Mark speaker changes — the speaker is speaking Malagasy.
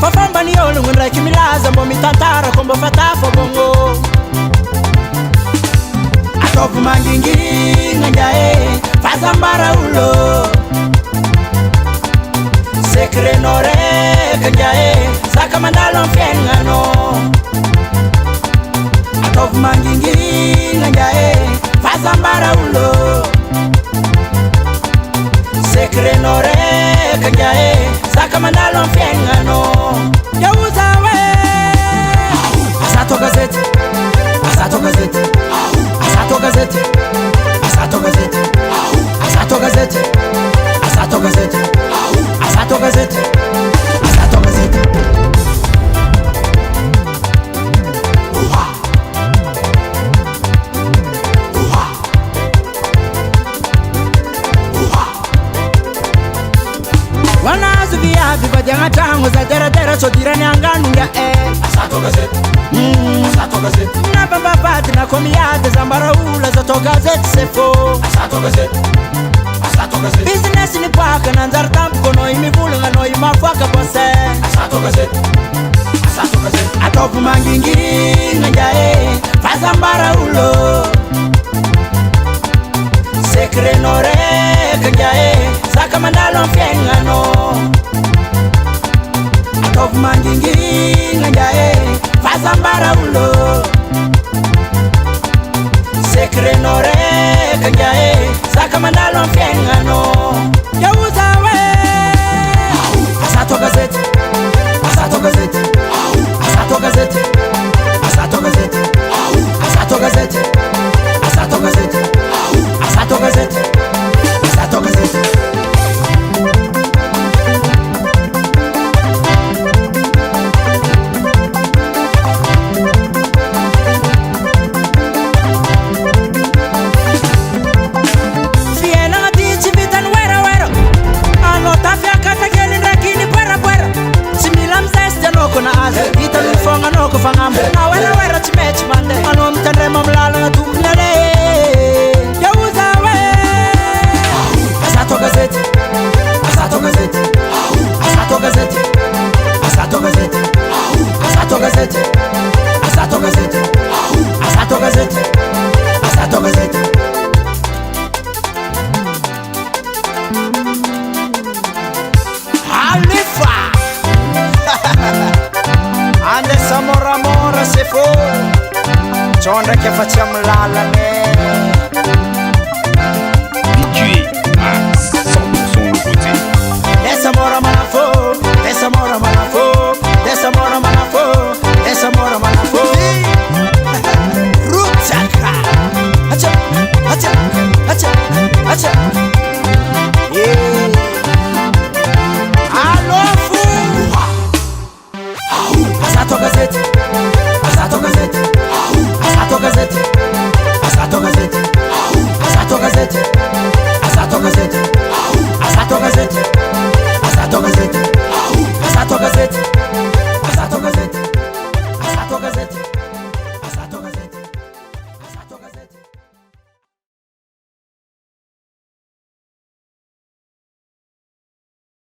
Speaker 1: fafamba ni olongo ndraiky milaza mbo mitantara ko mbo fatafo bongo ataovy mangingina njae fazambara ulo sekrenao raiky njae zaka mandalo am fiaignano ataovy mangingina njae fazambara ulo sekrenao raiky njae zaka mandalo am fiaignano yauza we asato gazety asato gazety asato gazety asato gazety asato gazety asato gazety asato gazety asato gazety wanazo viavi vadianga tango za dera so dirani anganu ya asato gazeti asato gazeti na bamba pati na komiate zambara ula za to gazeti sefo asato gazeti asato gazeti business ni paka na nzar tampo kono imivulu ngano imafaka bose asato gazeti asato gazeti atopu mangingina njae fazambara ulo sekrenao raiky njae zaka mandalo am fiaignano ataovy mangingina njae fazambara ulo sekrenao raiky njae zaka mandalo am fiaignano yauza we asato gazety asato gazety asato gazety asato gazety asato gazety asato gazety asato gazety asato gazety Chonda che facciamo la